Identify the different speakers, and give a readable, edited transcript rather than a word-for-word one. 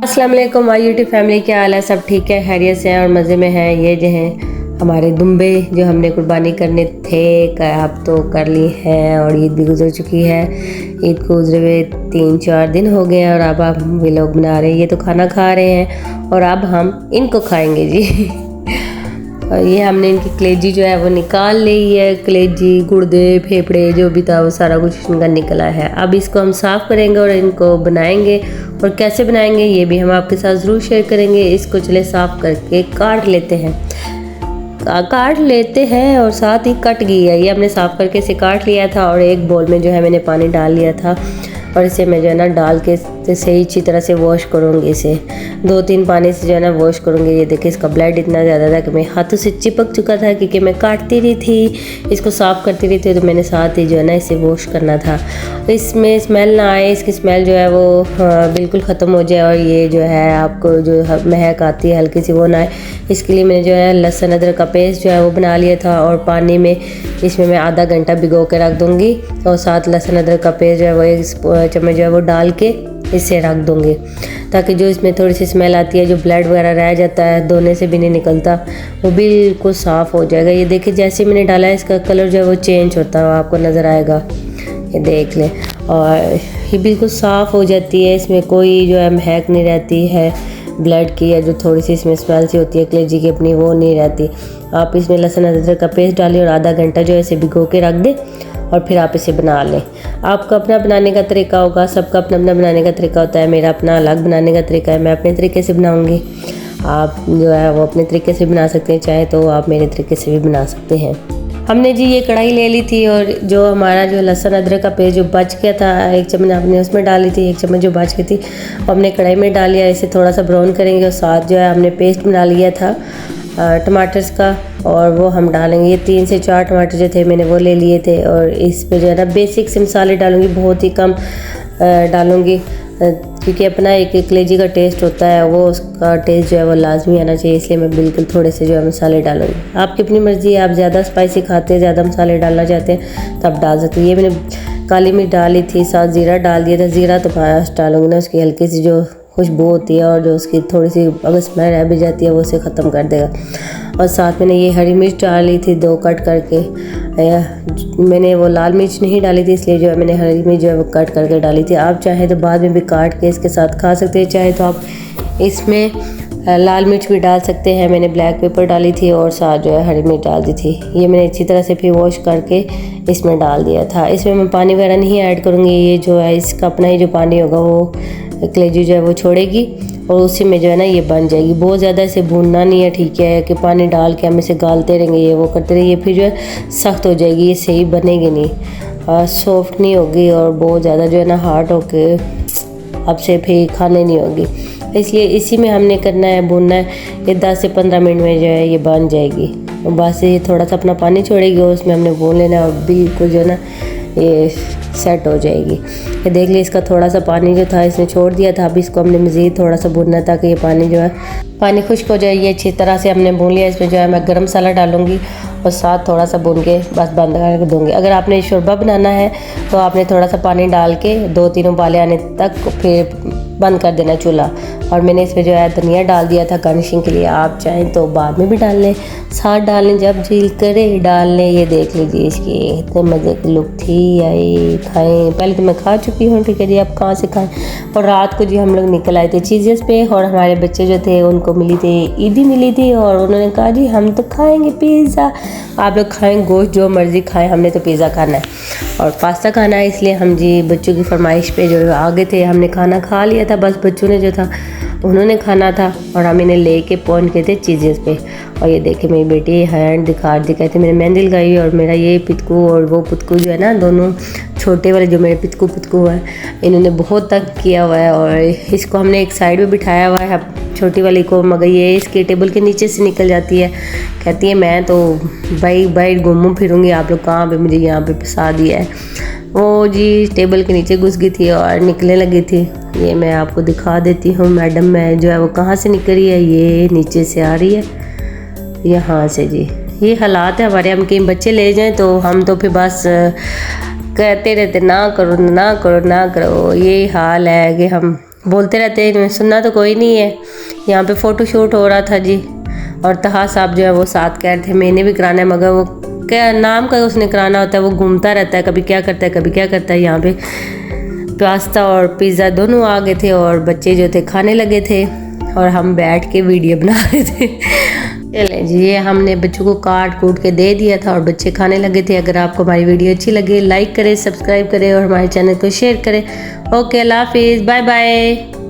Speaker 1: अस्सलाम वालेकुम my YouTube family, क्या हाल है? सब ठीक है, खैरियत से हैं और मज़े में हैं। ये जो हैं हमारे दुम्बे जो हमने कुर्बानी करने थे अब तो कर ली हैं और ईद भी गुजर चुकी है। ईद को गुजरे हुए 3-4 दिन हो गए हैं और अब हम भी लोग बना रहे हैं। ये तो खाना खा रहे हैं और अब हम इनको खाएंगे जी। और ये हमने इनकी कलेजी जो है वो निकाल ली है। कलेजी, गुर्दे, फेफड़े जो भी था वो सारा कुछ इनका निकला है। अब इसको हम साफ़ करेंगे और इनको बनाएंगे, और कैसे बनाएंगे ये भी हम आपके साथ ज़रूर शेयर करेंगे। इसको चले साफ़ करके काट लेते हैं और साथ ही कट गई है। ये हमने साफ़ करके इसे काट लिया था और एक बोल में जो है मैंने पानी डाल लिया था और इसे मैं जो है ना डाल के सही अच्छी तरह से वॉश करूँगी। इसे 2-3 पानी से जो है ना वॉश करूँगी। ये देखिए इसका ब्लड इतना ज़्यादा था कि मेरे हाथों से चिपक चुका था, क्योंकि मैं काटती रही थी, इसको साफ़ करती रही थी, तो मैंने साथ ही जो है ना इसे वॉश करना था। इसमें स्मेल ना आए, इसकी स्मेल जो है वो बिल्कुल ख़त्म हो जाए और ये जो है आपको जो महक आती है हल्की सी वो ना आए, इसके लिए मैंने जो है लहसुन अदरक का पेस्ट जो है वो बना लिया था और पानी में इसमें मैं आधा घंटा भिगो के रख दूँगी और साथ लहसुन अदरक का पेस्ट जो है वो 1 चम्मच जो है वो डाल के इसे रख दूँगी, ताकि जो इसमें थोड़ी सी स्मेल आती है, जो ब्लड वगैरह रह जाता है धोने से भी नहीं निकलता, वो बिल्कुल साफ़ हो जाएगा। ये देखिए जैसे मैंने डाला है इसका कलर जो है वो चेंज होता है, आपको नज़र आएगा, ये देख लें। और ये बिल्कुल साफ़ हो जाती है, इसमें कोई जो है महक नहीं रहती है ब्लड की, या जो थोड़ी सी इसमें स्मेल सी होती है कलेजी की अपनी, वो नहीं रहती। आप इसमें लहसुन अदरक का पेस्ट डालिए और आधा घंटा जो है इसे भिगो के रख दें और फिर आप इसे बना लें। आपका अपना बनाने का तरीका होगा, सबका अपना अपना बनाने का तरीका होता है। मेरा अपना अलग बनाने का तरीका है, मैं अपने तरीके से बनाऊंगी। आप जो है वो अपने तरीके से बना सकते हैं, चाहे तो आप मेरे तरीके से भी बना सकते हैं। हमने जी ये कढ़ाई ले ली थी और जो हमारा जो लहसुन अदरक का पेस्ट जो बच गया था 1 चम्मच आपने उसमें डाली थी, 1 चम्मच जो बच गई थी हमने कढ़ाई में डाल लिया। इसे थोड़ा सा ब्राउन करेंगे और साथ जो है हमने पेस्ट बना लिया था टमाटर्स का, और वो हम डालेंगे। ये 3 से 4 टमाटर जो थे मैंने वो ले लिए थे और इस पे जो है ना बेसिक से मसाले डालूँगी, बहुत ही कम डालूँगी, क्योंकि अपना एक कलेजी का टेस्ट होता है, वो उसका टेस्ट जो है वो लाजमी आना चाहिए, इसलिए मैं बिल्कुल थोड़े से जो है मसाले डालूँगी। आपकी अपनी मर्ज़ी है, आप ज़्यादा स्पाइसी खाते हैं, ज़्यादा मसाले डालना चाहते हैं तो आप डाल सकते हैं। ये मैंने काली मिर्च डाली थी, साथ ज़ीरा डाल दिया था। ज़ीरा तो फास्ट डालूँगी ना, उसकी हल्की सी जो खुशबू होती है और जो उसकी थोड़ी सी अगर स्मेल रह भी जाती है वो उसे ख़त्म कर देगा। और साथ मैंने ये हरी मिर्च डाली थी 2 कट करके, मैंने वो लाल मिर्च नहीं डाली थी, इसलिए जो है मैंने हरी मिर्च जो है वो कट करके डाली थी। आप चाहे तो बाद में भी काट के इसके साथ खा सकते हैं, चाहे तो आप इसमें लाल मिर्च भी डाल सकते हैं। मैंने ब्लैक पेपर डाली थी और साथ जो है हरी मिर्च डाल दी थी। ये मैंने अच्छी तरह से फिर वॉश करके इसमें डाल दिया था। इसमें मैं पानी वगैरह नहीं ऐड करूँगी, ये जो है इसका अपना ही जो पानी होगा वो कलेजी जो है वो छोड़ेगी और उसी में जो है ना ये बन जाएगी। बहुत ज़्यादा इसे भूनना नहीं है, ठीक है, कि पानी डाल के हम इसे गालते रहेंगे, ये वो करते रहेंगे, फिर जो है सख्त हो जाएगी, ये सही बनेगी नहीं, सॉफ्ट नहीं होगी और बहुत ज़्यादा जो है ना हार्ड होके अब से फिर खाने नहीं होगी। इसलिए इसी में हमने करना है, भूनना है। ये 10 से 15 मिनट में जो है ये बन जाएगी। और बस ये थोड़ा सा अपना पानी छोड़ेगी और उसमें हमने भून लेना है और बिल्कुल जो है ना ये सेट हो जाएगी। ये देख लिया, इसका थोड़ा सा पानी जो था इसने छोड़ दिया था। अब इसको हमने मज़ीद थोड़ा सा भूनना है ताकि ये पानी जो है पानी खुश्क हो जाए। ये अच्छी तरह से हमने भून लिया। इसमें जो है मैं गरम मसाला डालूँगी और साथ थोड़ा सा भून के बस बंद कर दूँगी। अगर आपने शोरबा बनाना है तो आपने थोड़ा सा पानी डाल के 2-3 उबाले आने तक फिर बंद कर देना चूल्हा। और मैंने इसमें जो है धनिया डाल दिया था गार्निशिंग के लिए, आप चाहें तो बाद में भी डाल लें, साथ डाल लें, जब दिल करे डाल लें। ये देख लीजिए इसकी इतने मज़े की लुक थी। आई खाएं, पहले तो मैं खा चुकी हूँ, ठीक है जी, आप कहाँ से खाएं। और रात को जी हम लोग निकल आए थे चीज़ेस पे और हमारे बच्चे जो थे उनको मिली थी ईदी मिली थी और उन्होंने कहा जी हम तो खाएँगे पिज़्ज़ा, आप लोग खाएँ गोश्त जो मर्ज़ी खाएँ, हमने तो पिज़्ज़ा खाना है और पास्ता खाना है। इसलिए हम जी बच्चों की फरमाइश पे जो आ गए थे, हमने खाना खा लिया था, बस बच्चों ने जो था उन्होंने खाना था और हम इन्हें लेके पहुंच गए थे चीज़ेस पे। और ये देखे मेरी बेटी हैंड दिखा थे, मैंने मेहंदी लगाई और मेरा ये पितकू और वो पुतकू जो है ना, दोनों छोटे वाले जो मेरे पितकू है, इन्होंने बहुत तंग किया हुआ है और इसको हमने एक साइड में बिठाया हुआ है छोटी वाली को, मगर ये इसके टेबल के नीचे से निकल जाती है, कहती है मैं तो बाइट घूमूँ फिरूँगी, आप लोग कहाँ पे मुझे यहाँ पे फंसा दिया है। वो जी टेबल के नीचे घुस गई थी और निकलने लगी थी। ये मैं आपको दिखा देती हूँ, मैडम मैं जो है वो कहाँ से निकल रही है, ये नीचे से आ रही है यहाँ से जी। ये हालात है हमारे, हम कहीं बच्चे ले जाएं तो हम तो फिर बस कहते रहते ना करो ना करो ना करो, ये हाल है कि हम बोलते रहते हैं, इन्हें सुनना तो कोई नहीं है। यहाँ पे फ़ोटो शूट हो रहा था जी, और तहा साहब जो है वो साथ कह रहे थे मैंने भी कराना है, मगर वो क्या नाम का उसने कराना होता है, वो घूमता रहता है, कभी क्या करता है कभी क्या करता है। यहाँ पे पास्ता और पिज़्ज़ा दोनों आ गए थे और बच्चे जो थे खाने लगे थे और हम बैठ के वीडियो बना रहे थे। चलें जी, ये हमने बच्चों को काट कूट के दे दिया था और बच्चे खाने लगे थे। अगर आपको हमारी वीडियो अच्छी लगे लाइक करें, सब्सक्राइब करें और हमारे चैनल को शेयर करें। ओके, अल्लाह हाफिज़, बाय बाय।